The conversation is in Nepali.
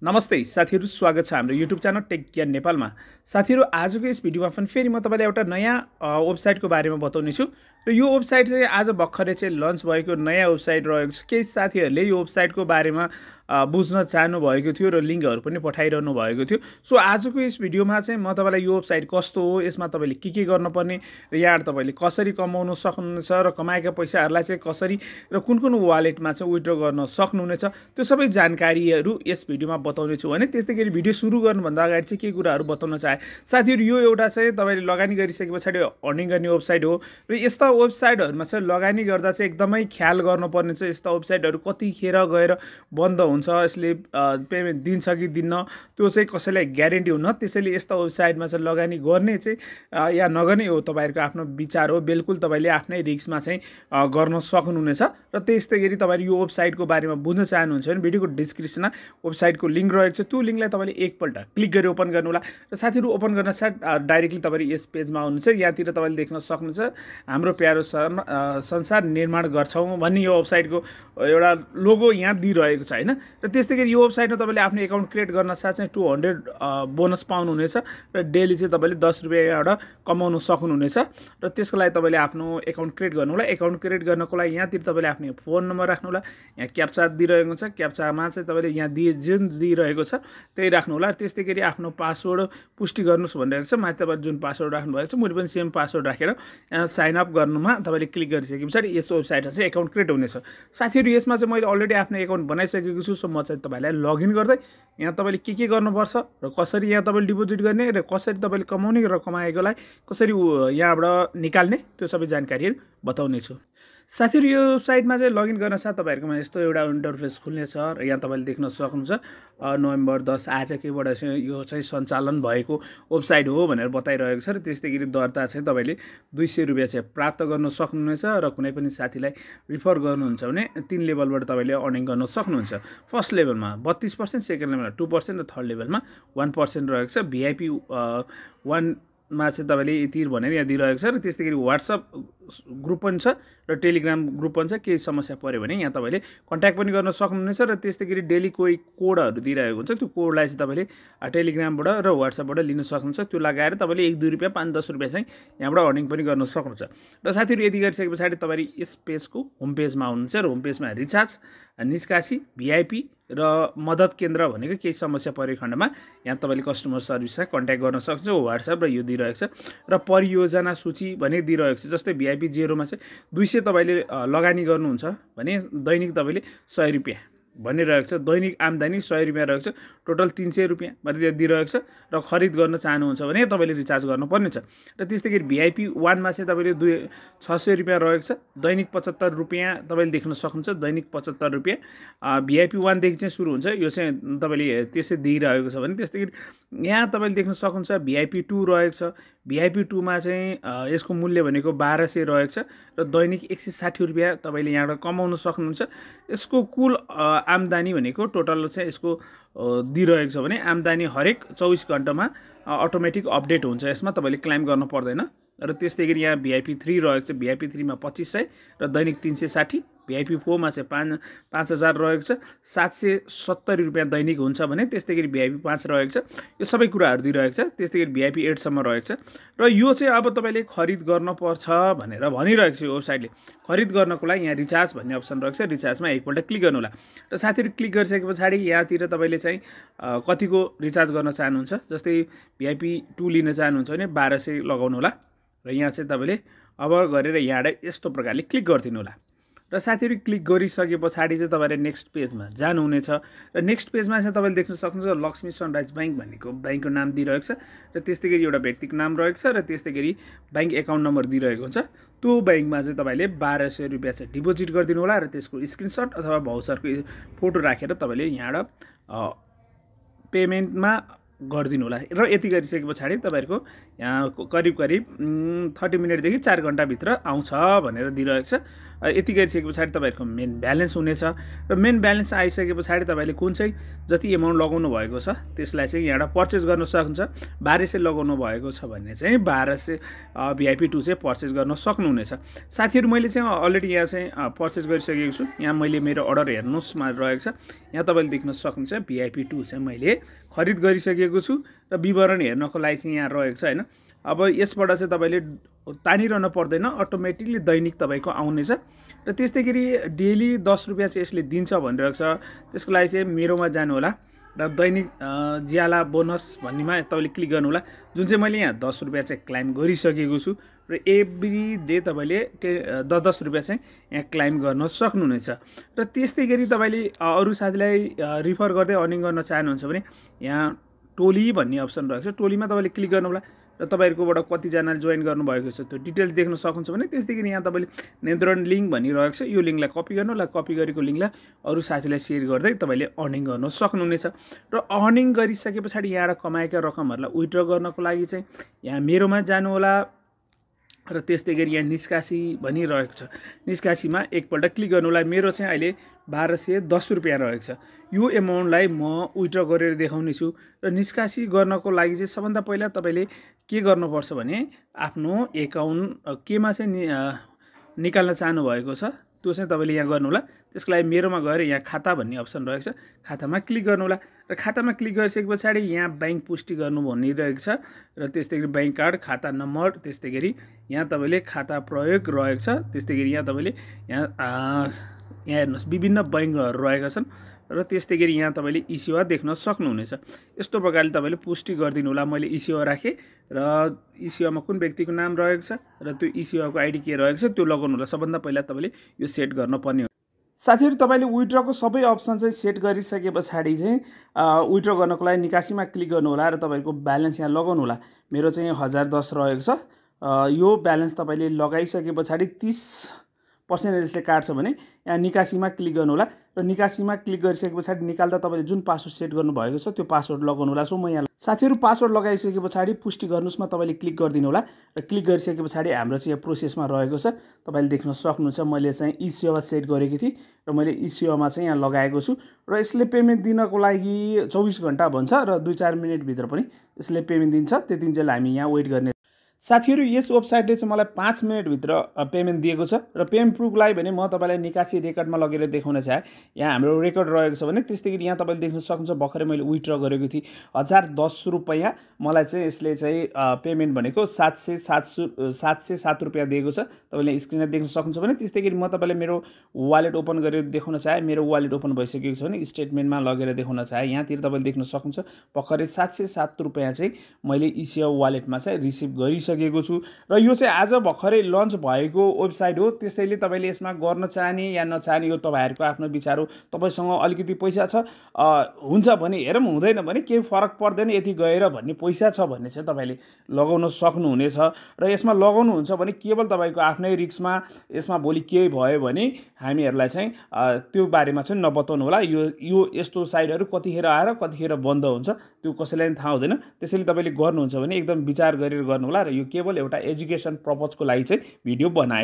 नमस्ते साथीहरु, स्वागत छ हाम्रो YouTube च्यानल टेक ज्ञान नेपालमा। साथीहरु, आजको यस भिडियोमा पनि फेरि म तपाईलाई एउटा नयाँ वेबसाइटको बारेमा बताउने छु र यो वेबसाइट चाहिँ आज भर्खरै चाहिँ लन्च भएको नयाँ वेबसाइट रहेको छ। केही साथीहरुले यो वेबसाइटको बारेमा बुझ्न चाहनु भएको थियो र लिंकहरु पनि पठाइरहनु भएको थियो। सो आजको यस भिडियोमा चाहिँ म तपाईलाई यो वेबसाइट कस्तो हो, यसमा तपाईले के गर्नुपर्ने र यहाँ तपाईले कसरी कमाउन सक्नुहुनेछ र कमाएका पैसाहरुलाई चाहिँ कसरी र कुन वालेटमा चाहिँ विथड्र गर्न सक्नुहुनेछ, त्यो सबै जानकारीहरु यस भिडियोमा बताउने छु भने त्यसैगरी भिडियो सुरु गर्नुभन्दा अगाडि चाहिँ के कुराहरु बताउन चाहे। साथीहरु, यो एउटा चाहिँ तपाईले लगानी गरिसकेपछि अर्निङ गर्ने वेबसाइट हो र यस्ता वेबसाइटहरुमा चाहिँ लगानी गर्दा चाहिँ एकदमै ख्याल गर्नुपर्ने छ। यस्ता वेबसाइटहरु कतिखेर गएर बन्द हुन्छ, यसले पेमेन्ट दिन्छ कि दिन्न, त्यो चाहिँ कसैलाई ग्यारेन्टी हुन्न। त्यसैले यस्ता वेबसाइटमा चाहिँ लगानी गर्ने चाहिँ या नगर्ने हो तपाईहरुको आफ्नो विचार हो। बिल्कुल तपाईले आफ्नै रिस्कमा चाहिँ गर्न सक्नुहुनेछ र त्यसैगरी तपाईले यो वेबसाइटको बारेमा बुझ्न चाहनुहुन्छ भने भिडियोको डिस्क्रिप्सनमा वेबसाइटको लिंक रहेको छ। त्यो लिंकलाई तपाईले एकपल्ट क्लिक गरी ओपन गर्नु होला र साथीहरु, ओपन गर्न साथ डाइरेक्टली तपाईले यस पेजमा आउनुहुन्छ। यहाँतिर तपाईले देख्न सक्नुहुन्छ हाम्रो प्यारो संसार निर्माण गर्छौं भन्ने यो वेबसाइटको एउटा लोगो यहाँ दिइरहेको छ हैन। र त्यसैगरी यो वेबसाइटमा तपाईले आफ्नो अकाउन्ट क्रिएट गर्न साथ चाहिँ 200 बोनस पाउनुहुनेछ र डेली चाहिँ तपाईले 10 रुपैयाँ यहाँबाट कमाउन सक्नुहुनेछ। र त्यसको लागि तपाईले आफ्नो अकाउन्ट क्रिएट गर्नु होला। अकाउन्ट क्रिएट गर्नको लागि यहाँतिर तपाईले आफ्नो फोन नम्बर राख्नु होला। यहाँ क्याप्चा दिइरहेको छ, क्याप्चामा चाहिँ तपाईले यहाँ जुन दिइरहेको छ त्यही राख्नु होला। त्यसैगरी आफ्नो पासवर्ड पुष्टि गर्नुस् भनिरहेको छ। माथि तपाईले जुन पासवर्ड राख्नु भएको छ मैले पनि सेम पासवर्ड राखेर यहाँ साइन अप गर्नुमा तपाईले क्लिक गरिसकेपछि यस वेबसाइटमा चाहिँ अकाउन्ट क्रिएट हुनेछ। साथीहरु, यसमा चाहिँ मैले अलरेडी आफ्नो अकाउन्ट बनाइसकेको छु। सो म चाहिँ तपाईलाई लगइन गर्दै यहाँ तपाईले के गर्नुपर्छ र कसरी यहाँ तपाईले डिपोजिट गर्ने र कसरी तपाईले कमाउने र कमाएकोलाई कसरी यहाँबाट निकाल्ने, त्यो सबै जानकारीहरु बताउने छु। साथीहरु, यो वेबसाइटमा चाहिँ लगइन गर्न साथ तपाईहरुकोमा यस्तो एउटा इन्टरफेस खुल्नेछ र यहाँ तपाईले देख्न सक्नुहुन्छ नोभेम्बर 10 आजकैबाट चाहिँ यो चाहिँ सञ्चालन भएको वेबसाइट हो भनेर बताइरहेको छ। र त्यसैगरी दर्ता चाहिँ तपाईले 200 रुपैयाँ चाहिँ प्राप्त गर्न सक्नुहुनेछ र कुनै पनि साथीलाई रिफर गर्नुहुन्छ भने 3 लेभलबाट तपाईले अर्निङ गर्न सक्नुहुन्छ। फर्स्ट लेभलमा 32%, सेकेन्ड लेभलमा 2% र थर्ड लेभलमा 1% रहेको छ। भिआइपी 1 मा चाहिँ तपाईले यति भनेर यहाँ दिइरहेको छ। र त्यसैगरी WhatsApp ग्रुप पनि छ र टेलिग्राम ग्रुप पनि छ। केही समस्या पर्यो भने यहाँ तपाईले कन्ट्याक्ट पनि गर्न सक्नुहुनेछ र त्यसैगरी डेली कोही कोडहरु दिइरहेको हुन्छ। त्यो कोडलाई चाहिँ तपाईले टेलिग्रामबाट र WhatsAppबाट लिन सक्नुहुन्छ। त्यो लगाएर तपाईले 1-2 रुपैयाँ 5-10 रुपैयाँ चाहिँ यहाँबाट अर्निङ पनि गर्न सक्नुहुन्छ। र साथीहरु, यति गरिसकेपछि तपाईले यस पेजको होम पेजमा आउनुहुन्छ र होम पेजमा रिचार्ज, निष्कासी, भिआइपी र मद्दत केन्द्र भनेको केही समस्या परेको खण्डमा यहाँ तपाईले कस्टमर सर्भिससँग कन्ट्याक्ट गर्न सक्नुहुन्छ। WhatsApp र यो दिइरहेको छ र परियोजना सूची भने दिइरहेको छ। जस्तै भिआइपी 0 मा चाहिँ 200 तपाईले लगानी गर्नुहुन्छ भने दैनिक तपाईले 100 रुपैयाँ भनिरहेको छ। दैनिक आम्दानी 100 रुपैयाँ रहेको छ। टोटल 300 रुपैयाँ भनेर दिइरहेको छ र खरिद गर्न चाहनुहुन्छ भने तपाईले रिचार्ज गर्नुपर्ने छ। र त्यसैगरी भिआइपी 1 मा चाहिँ तपाईले 600 रुपैयाँ रहेको छ। दैनिक 75 रुपैयाँ तपाईले देख्न सक्नुहुन्छ। दैनिक 75 रुपैयाँ भिआइपी 1 देखि चाहिँ सुरु हुन्छ। यो चाहिँ तपाईले त्यसै दिइरहेको छ भने त्यसैगरी यहाँ तपाईले देख्न सक्नुहुन्छ भिआइपी 2 रहेको छ। भिआइपी 2 मा चाहिँ यसको मूल्य भनेको 1200 रहेको छ र दैनिक 160 रुपैयाँ तपाईले यहाँबाट कमाउन सक्नुहुन्छ। यसको कुल आम्दानी भनेको टोटल चाहिँ यसको दिइरहेको छ भने आम्दानी हरेक 24 घण्टामा अटोमेटिक अपडेट हुन्छ। यसमा तपाईले क्लेम गर्नु पर्दैन। र त्यसैगरी यहाँ भिआइपी 3 रहेको छ। भिआइपी 3 मा 2500 र दैनिक 360। भिआइपी 4 मा चाहिँ 5000 रहेको छ। 770 रुपैयाँ दैनिक हुन्छ भने त्यसैगरी भिआइपी 5 रहेको छ। यो सबै कुराहरु दिइरहेको छ। त्यसैगरी भिआइपी 8 सम्म रहेको छ। र यो चाहिँ अब तपाईले खरिद गर्न पर्छ भनेर भनिरहेको छ वेबसाइटले। खरिद गर्नको लागि यहाँ रिचार्ज भन्ने अप्सन रहेको छ। रिचार्जमा एकपल्ट क्लिक गर्नु होला र साथीहरु, क्लिक गरिसकेपछि यहाँतिर तपाईले चाहिँ कतिको रिचार्ज गर्न चाहनुहुन्छ। जस्तै भिआइपी 2 लिन चाहनुहुन्छ भने 1200 लगाउनु होला र यहाँ चाहिँ तपाईले अब गरेर यहाँबाट यस्तो प्रकारले क्लिक गरिदिनु होला। र साथीहरु, क्लिक गरिसकेपछि चाहिँ तपाईले नेक्स्ट पेजमा जानुहुनेछ र नेक्स्ट पेजमा चाहिँ तपाईले देख्न सक्नुहुन्छ लक्ष्मी सनराइज बैंक भनेको बैंकको नाम दिइरहेको छ र त्यसैगरी एउटा व्यक्तिको नाम रहेको छ र त्यसैगरी बैंक एकाउन्ट नम्बर दिइरहेको हुन्छ। त्यो बैंकमा चाहिँ तपाईले 1200 रुपैयाँ चाहिँ डिपोजिट गरिदिनु होला र त्यसको स्क्रिनशट अथवा भाउचरको फोटो राखेर तपाईले यहाँबाट पेमेन्टमा गरिदिनु होला। र यति गरिसकेपछि तपाईहरुको यहाँ करिब 30 मिनेटदेखि 4 घण्टा भित्र आउँछ भनेर दिइरहेको छ। यति गरिसके पछाडि तपाईँहरूको मेन ब्यालेन्स हुनेछ र मेन ब्यालेन्स आइसके पछाडि तपाईँले कुन चाहिँ जति एमाउन्ट लगाउनु भएको छ त्यसलाई चाहिँ यहाँबाट पर्चेस गर्न सक्नुहुन्छ। 1200 लगाउनु भएको छ भने चाहिँ 1200 VIP 2 चाहिँ पर्चेस गर्न सक्नुहुनेछ। साथीहरू मैले चाहिँ अलरेडी यहाँ चाहिँ पर्चेस गरिसकेको छु। यहाँ मैले मेरो अर्डर हेर्नुहोस्मा रहेको छ, यहाँ तपाईँले देख्न सक्नुहुन्छ VIP 2 चाहिँ मैले खरिद गरिसकेको छु र विवरण हेर्नको लागि चाहिँ यहाँ रहेको छ हैन। अब यसबाट चाहिँ तपाईँले तानिरहनु पर्दैन, अटोमेटिकली दैनिक तपाईँको आउनेछ र त्यस्तै गरी डेली 10 रुपियाँ चाहिँ यसले दिन्छ भनिरहेको छ। त्यसको लागि चाहिँ मेरोमा जानु होला र दैनिक ज्याला बोनस भन्नेमा तपाईँले क्लिक गर्नु होला, जुन चाहिँ मैले यहाँ 10 रुपियाँ चाहिँ क्लाइम गरिसकेको छु र एभ्री डे तपाईँले 10 रुपियाँ चाहिँ यहाँ क्लाइम गर्न सक्नुहुनेछ। र त्यस्तै गरी तपाईँले अरू साथीलाई रिफर गर्दै अर्निङ गर्न चाहनुहुन्छ भने यहाँ टोली भन्ने अप्सन रहेको छ, टोलीमा तपाईँले क्लिक गर्नु होला र तपाईँहरूकोबाट कतिजनाले जोइन गर्नुभएको छ त्यो डिटेल्स देख्न सक्नुहुन्छ भने त्यस्तै गरी यहाँ तपाईँले नेन्द्रन लिङ्क भनिरहेको छ, यो लिङ्कलाई कपी गर्नु होला, कपी गरेको लिङ्कलाई अरू साथीलाई सेयर गर्दै तपाईँले अर्निङ गर्न सक्नुहुनेछ। र अर्निङ गरिसके पछाडि यहाँबाट कमाएका रकमहरूलाई विथड्र गर्नको लागि चाहिँ यहाँ मेरोमा जानु होला र त्यस्तै गरी यहाँ निष्कासी भनिरहेको छ, निष्कासीमा एकपल्ट क्लिक गर्नु होला। मेरो चाहिँ अहिले 1210 रुपियाँ रहेको छ। यो एमाउन्टलाई म विथड्र गरेर देखाउने छु र निष्कासी गर्नको लागि चाहिँ सबभन्दा पहिला तपाईँले के गर्नुपर्छ भने आफ्नो एकाउन्ट केमा चाहिँ निकाल्न चाहनु भएको छ त्यो चाहिँ तपाईँले यहाँ गर्नु होला। त्यसको लागि मेरोमा गएर यहाँ खाता भन्ने अप्सन रहेको छ, खातामा क्लिक गर्नु होला र खातामा क्लिक गरिसके पछाडि यहाँ ब्याङ्क पुष्टि गर्नु भनिरहेको छ र त्यस्तै गरी ब्याङ्क कार्ड, खाता नम्बर, त्यस्तै गरी यहाँ तपाईँले खाता प्रयोग रहेको छ। त्यस्तै गरी यहाँ तपाईँले यहाँ हेर्नुहोस् विभिन्न ब्याङ्कहरू रहेका छन् र त्यस्तै गरी यहाँ तपाईँले इसेवा देख्न सक्नुहुनेछ। यस्तो प्रकारले तपाईँले पुष्टि गरिदिनु होला। मैले इसेवा राखेँ र इसेवामा कुन व्यक्तिको नाम रहेको छ र त्यो इसेवाको आइडी के रहेको छ त्यो लगाउनु होला। सबभन्दा पहिला तपाईँले यो सेट गर्नुपर्ने हो। साथीहरू तपाईँले विथड्रको सबै अप्सन चाहिँ सेट गरिसके पछाडि चाहिँ विथड्र गर्नको लागि निकासीमा क्लिक गर्नु होला र तपाईँको ब्यालेन्स यहाँ लगाउनु होला। मेरो चाहिँ 1010 रहेको छ। यो ब्यालेन्स तपाईँले लगाइसके पछाडि 30% यसले काट्छ भने यहाँ निकासीमा क्लिक गर्नु होला र निकासीमा क्लिक गरिसके पछाडि निकाल्दा तपाईँले जुन पासवर्ड सेट गर्नुभएको छ त्यो पासवर्ड लगाउनु होला। सो म यहाँ साथीहरू पासवर्ड लगाइसके पछाडि पुष्टि गर्नुहोस्मा तपाईँले क्लिक गरिदिनु होला र क्लिक गरिसके पछाडि हाम्रो चाहिँ यहाँ प्रोसेसमा रहेको छ, तपाईँले देख्न सक्नुहुन्छ। मैले चाहिँ इसेवा सेट गरेको थिएँ र मैले इसेवामा चाहिँ यहाँ लगाएको छु र यसले पेमेन्ट दिनको लागि 24 घन्टा भन्छ र 2-4 मिनटभित्र पनि यसले पेमेन्ट दिन्छ। त्यतिन्जेल हामी यहाँ वेट गर्ने। साथीहरू यस वेबसाइटले चाहिँ मलाई 5 मिनटभित्र पेमेन्ट दिएको छ र पेमेन्ट प्रुफको लागि भने म तपाईँलाई निकासी रेकर्डमा लगेर देखाउन चाहे। यहाँ हाम्रो रेकर्ड रहेको छ भने त्यस्तै गरी यहाँ तपाईँले देख्न सक्नुहुन्छ भर्खरै मैले विथड्र गरेको थिएँ 1010 रुपियाँ। मलाई चाहिँ यसले चाहिँ पेमेन्ट भनेको 707 रुपियाँ दिएको छ, तपाईँले स्क्रिनमा देख्न सक्नुहुन्छ भने। त्यस्तै गरी म तपाईँलाई मेरो वालेट ओपन गरेर देखाउन चाहे। मेरो वालेट ओपन भइसकेको छ भने स्टेटमेन्टमा लगेर देखाउन चाहे। यहाँतिर तपाईँले देख्न सक्नुहुन्छ भर्खरै 707 रुपियाँ चाहिँ मैले इसेवा वालेटमा चाहिँ रिसिभ गरिसकेको छु र यो चाहिँ आज भर्खरै लन्च भएको वेबसाइट हो। त्यसैले तपाईँले यसमा गर्न चाहने या नचाहने यो तपाईँहरूको आफ्नो विचार हो। तपाईँसँग अलिकति पैसा छ हुन्छ भने हेरौँ, हुँदैन भने केही फरक पर्दैन, यति गएर भन्ने पैसा छ भने चाहिँ तपाईँले लगाउन सक्नुहुनेछ र यसमा लगाउनुहुन्छ भने केवल तपाईँको आफ्नै रिस्कमा यसमा भोलि केही भयो भने हामीहरूलाई चाहिँ त्यो बारेमा चाहिँ नबताउनु होला। यो यस्तो साइटहरू कतिखेर आएर कतिखेर बन्द हुन्छ त्यो कसैलाई पनि थाहा हुँदैन। त्यसैले तपाईँले गर्नुहुन्छ भने एकदम विचार गरेर गर्नु होला र यो केवल एउटा एजुकेसन पर्पजको लागि चाहिँ भिडियो बनाएको।